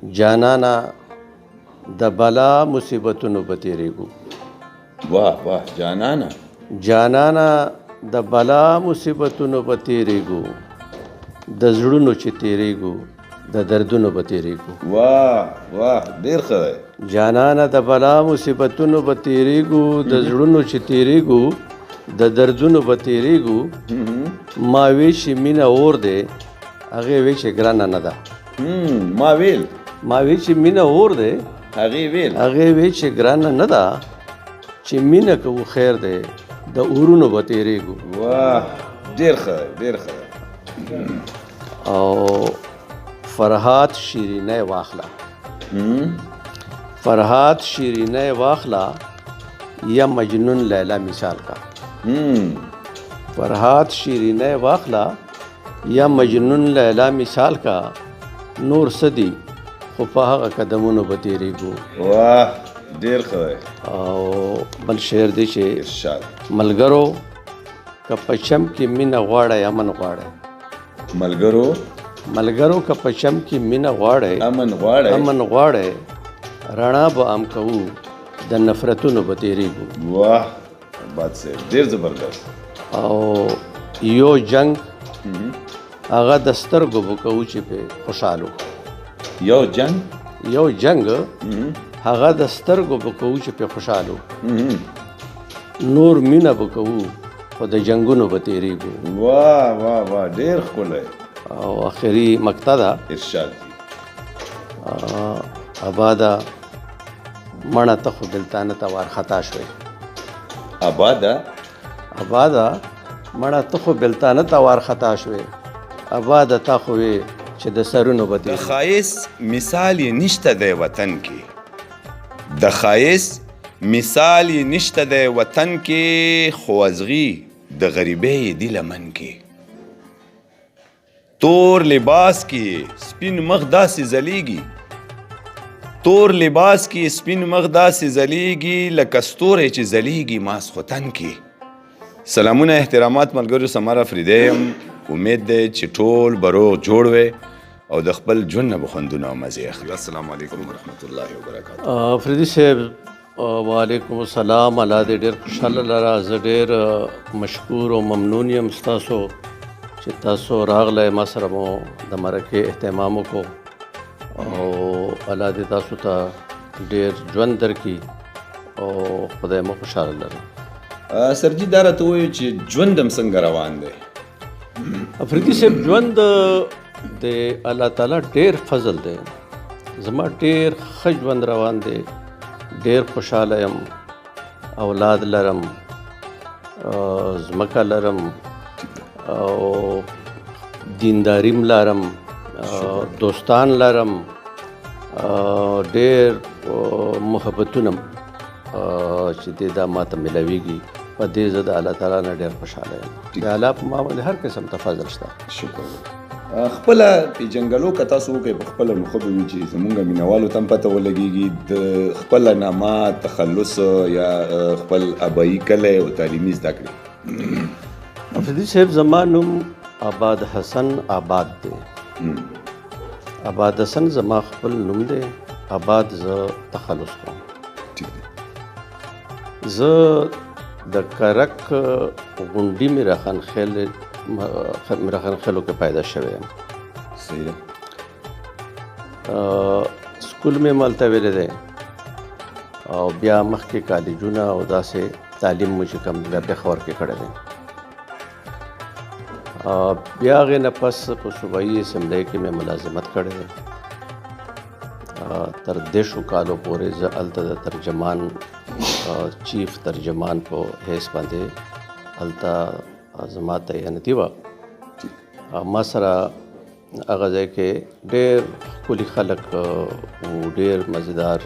جانانا د بلا مصیبتونو په تیریږو. واه واه جانانا جانانا د بلا مصیبتونو په تیریږو، د زړونو چې تیریږو د دردونو په تیریږو. واه واه ډیر ښه دی. جانانا د بلا مصیبتونو په تیریږو، د زړونو چې تیریږو د دردونو په تیریږو. ما وی چې مینه اور دی، هغې وی چې ګرانه نه ده. ما ویل چې مینه اور دی، هغې ویل هغې وی چې ګرانه نه ده، چې مینه کوو خیر دی د اورونو به تیریږو. واه ډیر ښه دی، ډیر ښه دی. او فرهاد شیرینه واخله، فرهاد شیرینه واخله یا مجنون لیلا مثال کا. فرهاد شیرینه واخله یا مجنون لیلا مثال کا، نور سدی خو په هغه قدمونو به تیریږو. واه ډیر ښه دی. او بل شعر دی چې ارشاد. ملګرو که په چم کې مینه غواړئ امن غواړئ. ملګرو که په چم کې مینه غواړئ امن غواړئ، رڼا به ام کوو د نفرتونو به تیریږو. واه بات سے ډیر زبردست. او یو جنگ هغه د سترګو به کوو چې پې خوشحالو. یو جنگ هغه د سترګو به کوو چې پې خوشحالو. نور مینه به کوو خو د جنګونو به تیریږو. واه واه واه ډیر ښکلی. او آخري مقطع ده ارشاد. اباده مړه ته خو بلتانه ته وارخطا شوې. اباده مړه ته خو بلتانه ته وارخطا شوې. اباده تا خو وې چې د سرونو به د ښایست مثال یې نشته دی وطن کې، د ښایست مثال یې نشته دی وطن کې، خو ازغي د غریبۍ یې دی لمن کې. تور لباس کې سپین مخ داسې ځلیږي، تور لباس کې سپین مخ داسې ځلیږي، لکه ستوری چې ځلیږي ماسخوتن کې. سلامونه احترامات ملګرو، سمر افریدی یم. امید دی چې ټول به روغ جوړ وی او د خپل ژوند نه به خوندونه او مزې اخلي. السلام علیکم ورحمت الله وبرکاتہ. افریدي صاحب وعلیکم السلام. الله دې ډېر خوشحاله لره. زه ډېر مشکور او ممنون یم ستاسو چې تاسو راغلی، ما سره مو د مرکې اهتمام وکړو او الله دې تاسو ته ډېر ژوند درکړي او خدای مو خوشحاله لره. سرجي دا راته ووایو چې ژوند هم څنګه روان دی؟ افریدي صاحب ژوند د الله تعالی ډېر فضل دی. زما ډېر ښه ژوند روان دی، ډېر خوشحاله یم. اولاد لرم، ځمکه لرم او دینداریم لرم، دوستان لرم، ډېر محبتونه چې دې دا ماته ملاویږي. په دې زه د الله تعالی نه ډېر خوشحاله یم. د الله په ما باندې هر قسم ته فضل شته. شکر. خپله پیژنګلو که تاسو وکئ په خپله نو ښه به وي چې زمونږ مینوالو ته هم پته ولګېږي د خپله نامه، تخلص یا خپل ابایي کلی او تعلیمي زده کړې. افریدي صاحب زما نوم آباد حسن آباد دی. آباد حسن زما خپل نوم دی. آباد زه تخلص کوم. زه د کرک غونډي میرخان خیلو کې پیدا شوی یم. صحیح ده. سکول مې مالته ویلی دی او بیا مخکې کالجونه او داسې تعلیم مو چې کوم بیا پېښور کې کړی دی. بیا هغې نه پس په صوبایي اسمبلۍ کې مې ملازمت کړی دی. تر 10 کالو پورې زه هلته د ترجمان چیف ترجمان په حیث باندې هلته زما تعینتي وه. ما سره هغه ځای کې ډېر ښکلي خلک و، ډېر مزېدار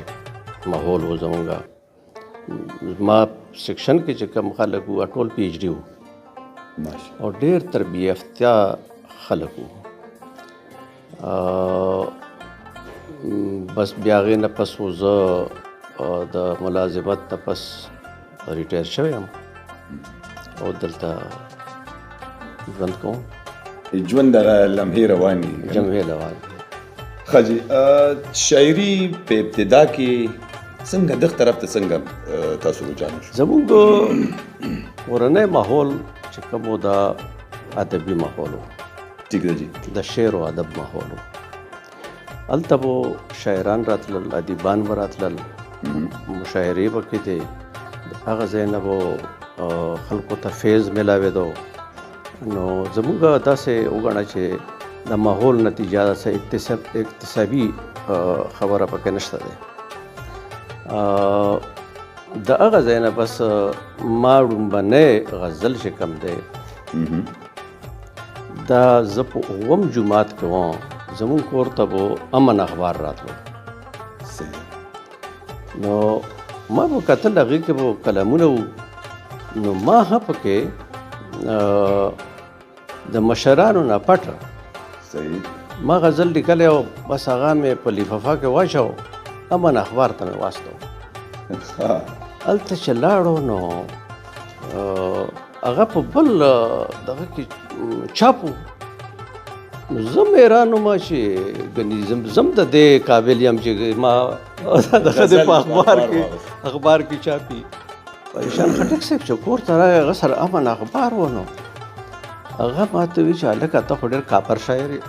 ماحول و. زمونږ ما سیکشن کې چې کوم خلک وو ټول پی ایچ ډي وو او ډېر تربیه یافته خلک وو. بس بیا هغې نه پس و زه د ملازمت نه پس ریټایر شوی یم او دلته ژوند کوم. ژوند دغه لمحې روانې جمحې روان. ښه جي شاعري په ابتدا کې څنګه دغه طرف ته څنګه تاسو رجحان شو؟ زموږ کورنی ماحول چې کوم و دا ادبي ماحول و، ټیک ده جی. د شعر و ادب ماحول و. هلته به شاعران راتلل، ادیبان به راتلل، مشاعرې به کېدې، د هغه ځای نه به خلکو ته فیض میلاوېدو. نو زموږ داسې وګڼه چې د ماحول نتیجه داسې اقتصابي خبره پکې نشته دی. د هغه ځای نه بس ما ړومبنی غزل چې کوم دی دا زه په اووم جومات کې وم، زمونږ کور ته به امن اخبار راتلو. نو ما به کتل هغې کې به کلمونه وو، نو ما هم پکې د مشرانو نه پټه ما غزل لیکلی او بس هغه مې په لفافه کې واچو، امن اخبار ته مې واستو. هلته چې لاړو نو هغه په بل دغه کې چاپو. نو زه م حیران وم چې ګنې زم د دې قابل یم چې ما دغه د په اخبار کې چاپي. پریشان خټک صاحب چې کور ته راغی هغه سره امن اخبار و. نو هغه ماته وایي چې هلکه ته خو ډېر کاپر شاعر یې.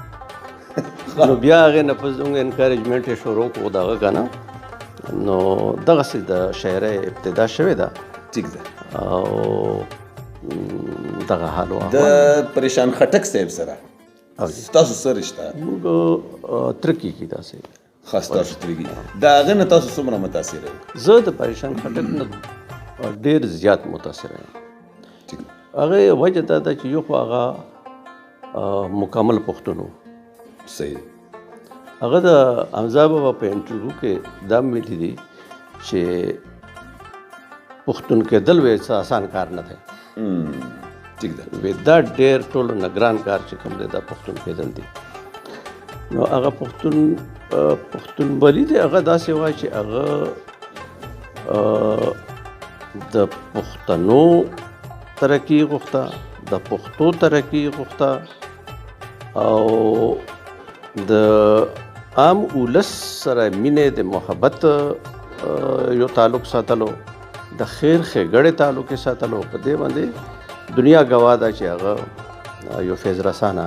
نو بیا هغې نه پس زموږ انکارجمنټ یې شروع کړو دغه که نه. نو دغسې د شاعرۍ ابتدا شوې ده. ټیک ده. او دغه حال و د پریشان خټک صاحب سره تاسو څه رشته؟ موږ ترکي کې داسې خاص تاسو ترکي د هغه نه تاسو څومره متاثره یئ؟ زه د پریشان خټک نه ډېر زیات متاثره یم. هغې وجه دا ده چې یو خو هغه مکمل پښتون و. صحیح. هغه د حمزه بابا په انټرویو کې دا ویلي دي چې پښتون کېدل وی څه آسان کار نه دی. ټیک ده. وی دا ډېر ټولو نه ګران کار چې کوم دی دا پښتون کېدل دي. نو هغه پښتونولي دی هغه داسې وایي چې هغه د پښتنو ترقي غوښته، د پښتو ترقي غوښته، او د عام ولس سره مینې د محبت یو تعلق ساتلو، د خیر ښېګړې تعلق یې ساتلو. په دې باندې دنیا ګواه ده چې هغه یو فیض رسانه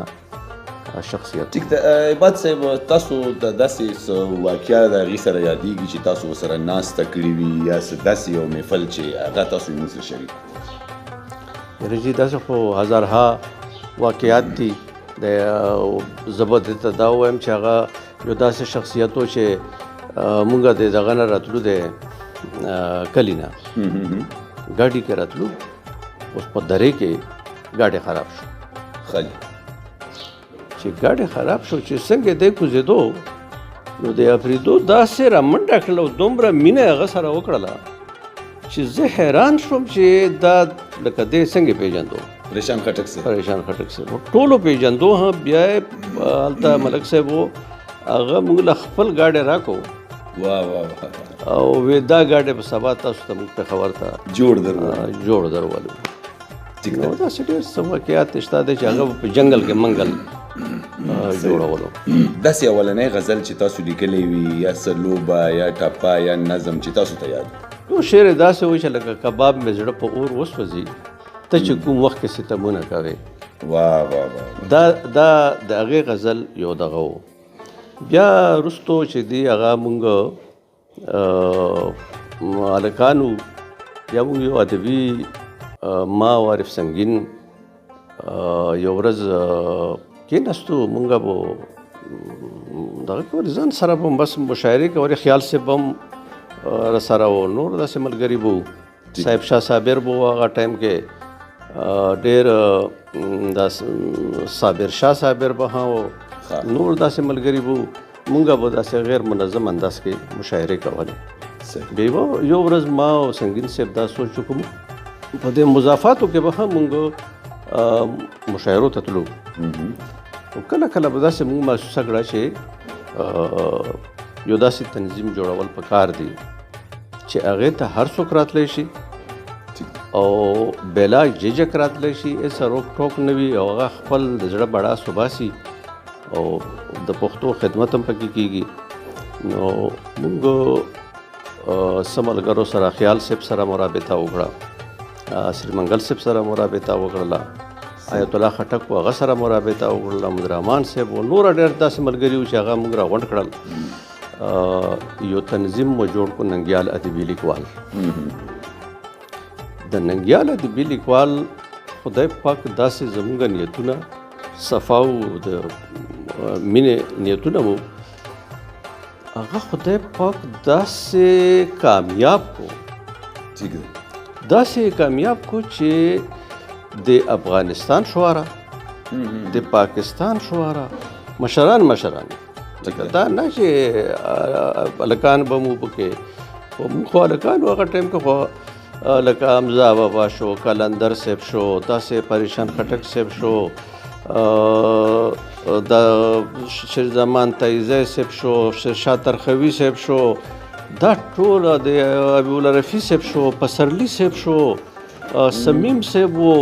شخصیت. ټیک ده. عباد صاحب تاسو ته داسې څه واقعه د هغې سره یادېږي چې تاسو ورسره ناسته کړې وي یا څه داسې یو محفل چې هغه تاسو یې موږ سره شریک؟ یاره جي داسې خو هزارها واقعات دي. زه به درته دا ووایم چې هغه یو داسې شخصیت و چې موږ د دغه نه راتلو د کلي نه ګاډي کې راتلو، اوس په درې کې ګاډی خراب شو. خالي چې ګاډی خراب شو چې څنګه دی کوزېدو، نو د افریدو داسې رامنډه کړله او دومره مینه یې هغه سره وکړله چې زه حیران شوم چې دا لکه دی څنګه پیژندو. پریشان خټک صاحب. پریشان خټک صاحب ټولو پیژندو. هم بیا یې هلته ملک صاحب و، هغه موږ له خپل ګاډی راکړو. واه واه. او وی دا ګاډی په سبا تاسو ته موږ پېښور ته جوړ درولو. نو داسې ډېر څه واقعات شته دی چې هغه په جنګل کې منګل جوړولو. داسې اولنی غزل چې تاسو لیکلی وي یا څه لوبه یا ټپه یا نظم چې تاسو ته یاد؟ یو شعر یې داسې وایي چې لکه کباب مې زړه په اور وسوځي، ته چې کوم وخت کې ستمونه کوې. واه واه واه. دا د هغې غزل یو دغه و. بیا وروستو چې دی هغه مونږ هلکانو بیا مونږ یو ادبي ما او عارف سنګین یو ورځ کېناستو، مونږ به دغه کولې ځان سره به بس مشاعرې کولې، خیال صاحب به هم راسره و، نور داسې ملګري به وو، صاحب شاه صابر به و هغه ټایم کې، ډېر دا صابر شاه صابر به هم و، نور داسې ملګري به وو. مونږ به داسې غیر منظم انداز کې مشاعرې کولې. بیا به یو ورځ ما او سنګین صاحب دا سوچ وکړو په دې مضافاتو کې به هم مونږ مشاعرو ته تلو. کله کله به داسې مونږ محسوسه کړه چې یو داسې تنظیم جوړول پکار دي چې هغې ته هر څوک راتلی شي او بلا ججک راتلی شي، هېڅ روک ټوک نه وي او هغه خپل د زړه بړاس وباسي او د پښتو خدمت هم پکې کیږي. نو موږ سملګرو سره خیال صاحب سره مرابطه وکړه، سریمنګل صاحب سره مرابطه وکړله، آیت الله خټک هغه سره مرابطه وکړله، مدرحمان صاحب او نور ډېر داسې ملګري وو چې هغه موږ راغونډ کړل. یو تنظیم مو جوړ کړو ننګیال ادبي لیکوال. د ننګیال ادبي لیکوال خدای پاک داسې زموږ نیتونه صفا او د مینې نیتونه مو هغه خدای پاک داسې کامیاب کو، داسې کامیاب کو چې د افغانستان شعرا، د پاکستان شعرا، مشران دا نه چې هلکان به مو پکې، موږ خو هلکان هغه ټایم کې خو لکه حمزه بابا شو، کلندر صاحب شو، داسې پریشان خټک صاحب شو، د شیرزمان تایزی صاحب شو، شاه ترخوي صاحب شو، دا ټول د ابیالله رفیع صاحب شو، پسرلی صاحب شو، سمیم صاحب و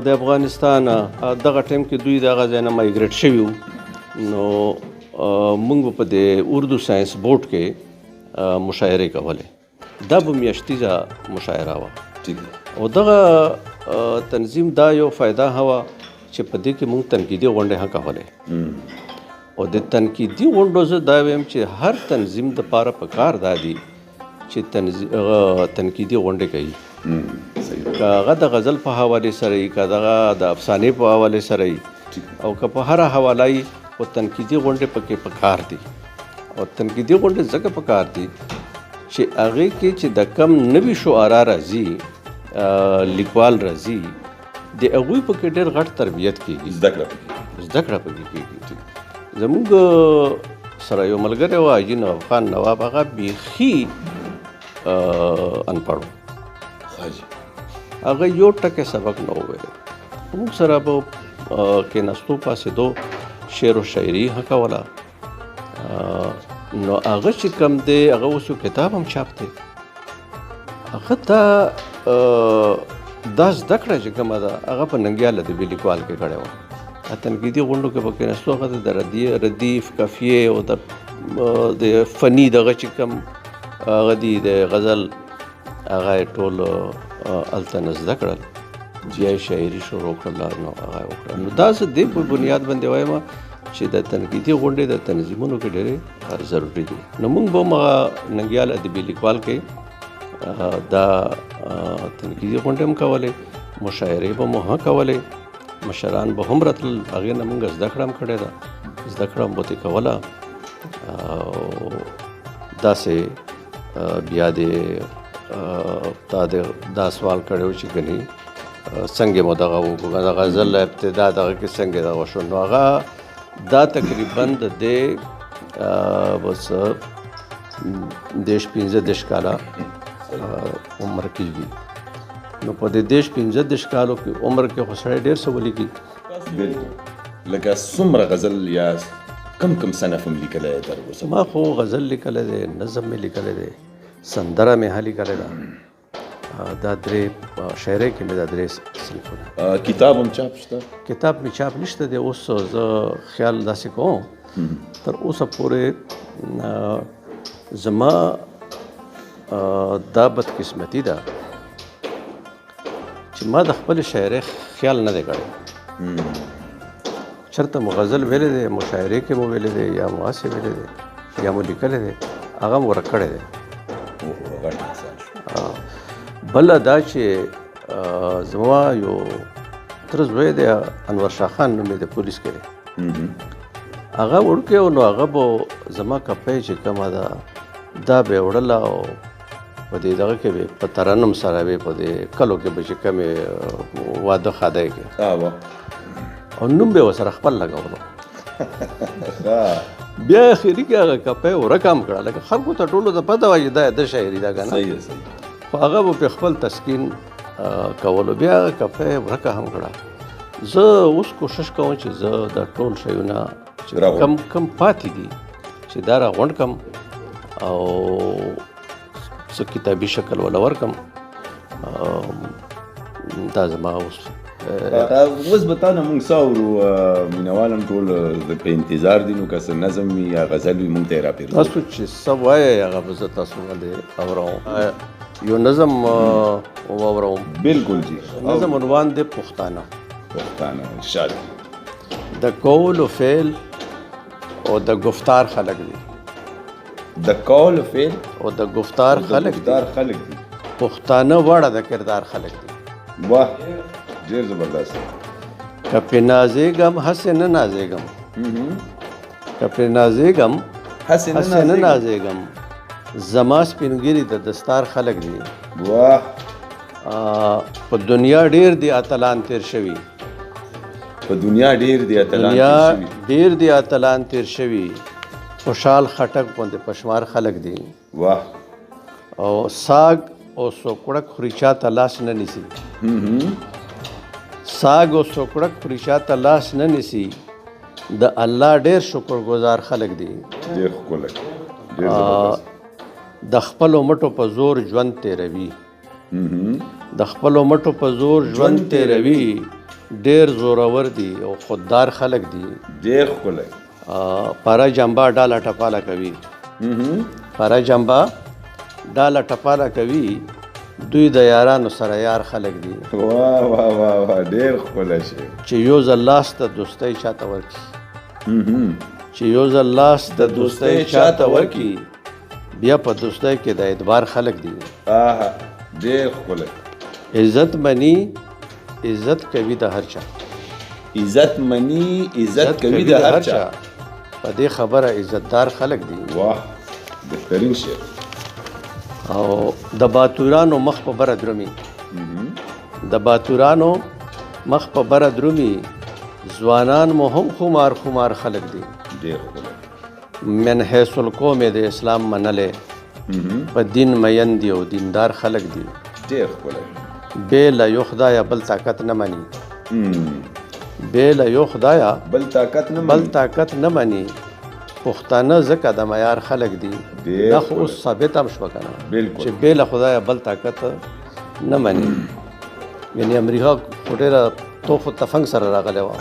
د افغانستان. دغه ټایم کې دوی دغه ځای نه مایګریټ شوي وو. نو موږ په د اردو ساینس بورډ کې مشاعرې کولې. دا به میاشتیزه مشاعره وه او دغه تنظیم دا یو فایده هوه چې په دې کې موږ تنقیدي غونډې هم کولې. او د تنقیدي غونډو زه دا ویم چې هر تنظیم دپاره پکار دا دي چې تنقیدي غونډې کوي، که هغه د غزل په حوالې سره وي، که دغه د افسانې په حوالې سره وي، او که په هره حواله وي، خو تنقیدي غونډې پکې پکار دي. او تنقیدي غونډې ځکه پکار دي چې هغې کې چې د کم نوي شعرا راځي، لیکوال راځي، د هغوی پکې ډېر غټ تربیت کېږي، زده کړه پکې کېږي. زموږ سره یو ملګری و حاجي نواب خان نواب، هغه بیخي انپړ و، هغه یو ټکی سبق نه وویلی. موږ سره به کېناستو پاسېدو، شعر و شاعري هم کوله. نو هغه چې کوم دی، هغه اوس یو کتاب هم چاپ دی. هغه ته دا زده کړه چې کومه ده، هغه په ننګیال ادبي لیکوال کې کړې وه. تنقیدي غونډو کې به کېناستو، هغه ته د ردیف، قافیې او د فني دغه چې کوم هغه دي د غزل، هغه یې ټول هلته نه زده کړل. بیا یې شاعري شروع کړله، نو هغه یې وکړه. نو دا زه دې په بنیاد باندې وایم چې د تنقیدي غونډې د تنظیمونو کې ډېرې ضروري دي. نو موږ به هم هغه ننګیال ادبي لیکوال کې دا تنقیدي غونډې هم کولې، مشاعرې به مو هم کولې، مشران به هم راتلل، هغې نه موږ زده کړه هم کړې ده، زده کړه هم به ترې کوله. داسې بیا دې تا دا سوال کړی و چې ګنې څنګه مو دغه وکړو، د غزل ابتدا دغه کې څنګه دغه شو. نو هغه دا تقریبا د دې بس 15 کاله عمر کېږي. نو په دې 15 کالو کې عمر کې خو سړی ډېر څه ولیکي. لکه څومره غزل یا کم صنف هم لیکلی دی تر اوسه؟ ما خو غزل لیکلی دی، نظم مې لیکلی دی، سندره مې هم لیکلی ده، دا درې شاعرۍ کې مې دا درې صنفونه. کتاب هم چاپ شته؟ کتاب مې چاپ نشته دی. اوس زه خیال داسې کوم تر اوسه پورې زما دا بدقسمتي ده چې ما د خپل شاعرۍ خیال نه دی کړی. چېرته مو غزل ویلی دی، مشاعرې کې مو ویلی دی، یا مو هسې ویلی دی، یا مو لیکلی دی، هغه مو ورک کړی دی. بله دا چې زما یو تره زوی دی، انور شاه خان نوم یې د پولیس کې دی، هغه وړوکی و. نو هغه به زما کپۍ چې کومه ده دا به یې وړله او په دې دغه کې به په ترنم سره به په دې کلو کې به چې کومې واده خادی کې او نوم به یې ورسره خپل لګولو. بیا اخري کې هغه کپۍ ورکه هم کړه، لکه خلکو ته ټولو ته پته وه چې دا د شاعري ده که نه، خو هغه به پرې خپل تسکین کولو. بیا هغه کپۍ ورکه هم کړه. زه اوس کوشش کوم چې زه دا ټول شیونه چې کم پاتې دي چې دا راغونډ کړم او څه کتابي شکل ولا ورکړم. دا زما اوس اوس به تا نه مونږ څه اورو مینوال هم ټول په انتظار دي نو که څه نظم وي یا غزل وي مونږ ته یې راپېرزو. تاسو چې څه وایئ هغه به زه تاسو باندې اورم. یو نظم واورم. بالکل جی. نظم عنوان دی پښتانه. پښتانه ارشاد. د قول و فعل او د گفتار خلق دی. د قول فعل او د گفتار خلق دی. پښتانه واړه د کردار خلق دی. واه ډېر زبردست. که پې نازېږم هسې نه نازېږم. که پې نازېږم هسې نه نازېږم. زما سپینګیري د دستار خلق دی. واه. په دنیا ډېر دی اتلان تیر شوي. په دنیا ډېر دی اتلان تیر شوي. خوشحال خټک غوندې پشمار خلق دی. واه. او ساگ او سوکړک خوري چاته لاس نه نیسي. ساگ او سوکړک خوري چاته لاس نه نیسي. د الله ډېر شکر گزار خلق دی. ډېر ښکلی. ډېر زبردست. د خپلو مټو په زور ژوند تیروي. د خپلو مټو په زور ژوند تیروي. ډېر زورور دي او خوددار خلق دي. ډېر ښکلی. پاره جنبه ډاله ټپاله کوي. پاره جنبه ډاله ټپاله کوي. دوی د یارانو سره یار خلق دي. واه واه واه واه ډېر ښکلی شی. چې یو ځل لاس ته دوستۍ چاته ورکي. چې یو ځل لاس ته دوستۍ چاته ورکي بیا په دوستۍ کې د اعتبار خلق دي. ډېر ښکلی. عزت مني عزت کوي د هر چا. عزت مني عزت کوي د هر چا. په دې خبره عزتدار خلق دي. واه بهترین شی. او د باتورانو مخ په بره درومي. د باتورانو مخ په بره درومي. ځوانان مو هم خمار خمار خلق دي. ډېر ښکلی. من حیث القوم د اسلام منلې. په دین مین دي او دیندار خلق دي. ډېر ښکلی. بې له یو خدایه بل طاقت نه مني. بې له یو خدایه بل طاقت نه مني. پښتانه ځکه د معیار خلق دي. دا خو اوس ثابت هم شوه که نه چې بې له خدایه بل طاقت نه مني. یعنې امریکا خو ډېره توف و تفنګ سره راغلی وه.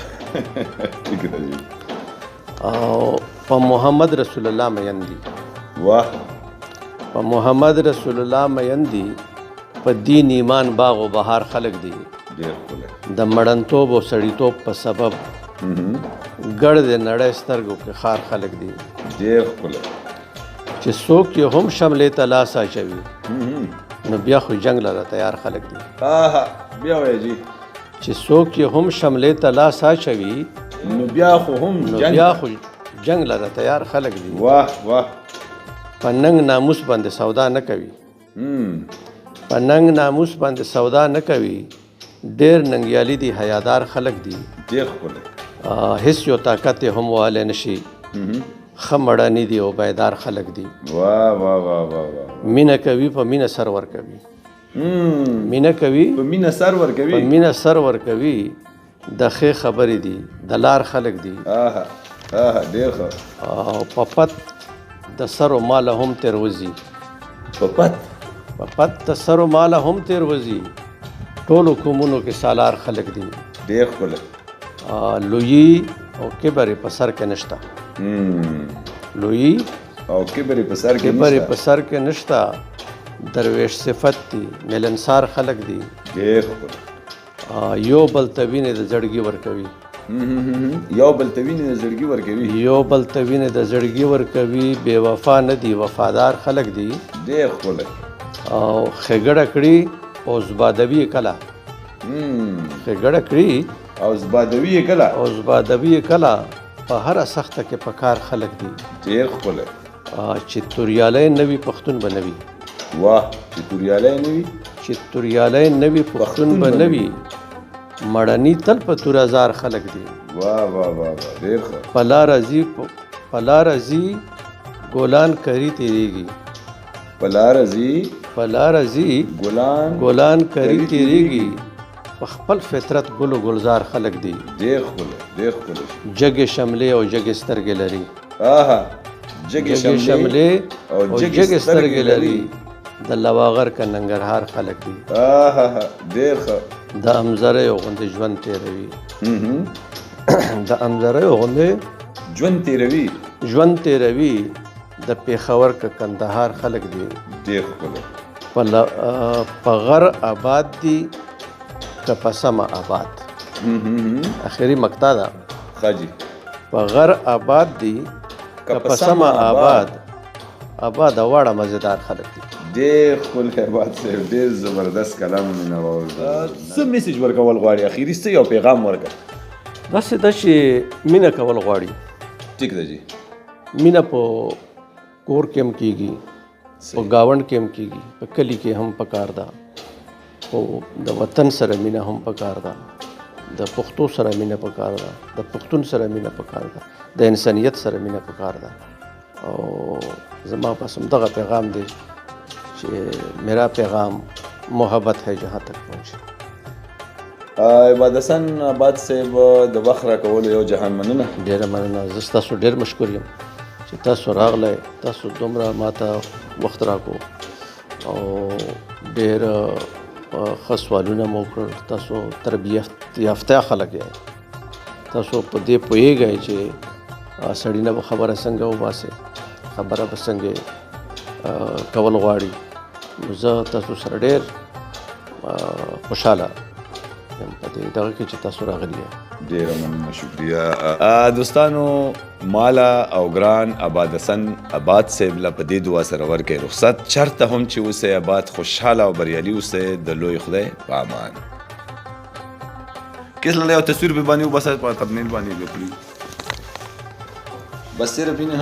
او په محمد رسول الله مین دي. واه. په محمد رسول الله مین دي. په دین ایمان باغ و بهار خلق دي. ډېر ښکلی. د مړنتوب او سړیتوب په سبب ګړ د نړۍ سترګو کې خار خلق دي. ډېر ښکلی. چې څوک یې هم شملې ته لاس اچوي نو بیا خو جنګ لره تیار خلق دي. بیا وایه جي. چې څوک یې هم شملې ته لاس اچوي نو بیا خو جنګ لره تیار خلق دي. واه واه. په ننګ ناموس باندې سودا نه کوي. په ننګ ناموس باندې سودا نه کوي. ډېر ننګیالي دي حیادار خلق دي. ډېر ښکلی. هیڅ یو طاقت یې هم والی نشي. ښه مړني دي او بیدار خلق دي. واه واه واه واه. مینه کوي په مینه سر ورکوي. مینه کوي په مینه سر ورکوي. په مینه سر ورکوي. د ښې خبرې دي د لار خلق دي. ډېر ښه. او په پت د سرو ماله هم تېروځي. په پت د سرو ماله هم تېروځي. ټولو قومونو کې سالار خلق دي. ډېر ښکلی. لویي او کبر په سر کې نشته. لویي او کبر په سر کې نشته. درویش صفت دي ملنسار خلق دي. ډېر ښکلی. یو بل ته وینې د زړګي ورکوي. یو بل ته وینې د زړګي ورکوي. بې وفا نه دي وفادار خلق دي. ډېر ښکلی. او ښېګړه کړي او زبادوي کله. ښېګړه کړي او زبادوي کله. په هره سخته کې په کار خلق دي. ډېر ښکلی. چې توریالی نه وي پښتون به نه وي. واه. چې توریالی نه وي پښتون به نه وي. مړني تل په تورازار خلق دي. واه واه واه. ډېر ښه. په لاره ځي ګلان کري تېرېږي. په لاره ځي ګلان کري تېرېږي. په خپل فطرت ګل و ګلزار خلق دي. ډېر ښکلی. جګې شملې او جګې سترګې لري. جګې شملې او جګې سترګې لري. د لواغر کا ننګرهار خلق دي. ډېر ښه. د امزریو غوندې ژوند تېروي د امزریو غوندې ژوند تیروي ژوند تېروي د پېښور که کندهار خلک دي ډېر ښکلی په غر آباد دي که په سمه آباد اخري مقطع ده ښه جي په غر آباد دي که په سمه آباد واړه مزیدار خلک دي ډېر ښکلی آباد صاحب ډېر زبردست کلام مینوال څه میسج ورکول غواړي اخري څه یو پیغام ورکړه داسې ده چې مینه کول غواړي ټیک ده جي مینه په کور کې هم کېږي په ګاونډ کې هم کېږي په کلي کې هم پکار ده خو د وطن سره مینه هم پکار ده د پښتو سره مینه پکار ده د پښتون سره مینه پکار ده د انسانیت سره مینه پکار ده او زما پس همدغه پیغام دی چې میرا پیغام محبت ہے جہاں تک پہنچے عباد حسن آباد صاحب د وخت راکولو یو جهان مننه ډېره مننه زه ستاسو ډېر مشکور یم چې تاسو راغلی تاسو دومره ماته وخت راکړو او ډېر ښه سوالونه مو وکړل تاسو تربیت یافته خلک یې تاسو په دې پوهېږئ چې سړي نه به خبره څنګه وباسئ خبره به څنګه کول غواړي نو زه تاسو سره ډېر خوشحاله یم په دې دغه کې چې تاسو راغلي یئ ډېره مننه شکریه دوستانو مالا او ګران عباد حسن آباد صاحب له په دې دعا سره ورکړئ رخصت چرته هم چې اوسئ آباد خوشحاله او بریالي اوسئ د لوی خدای په امان کس لاله یو تصویر به باندې وباسه په تبنیل باندې وکړي بس صرف اینه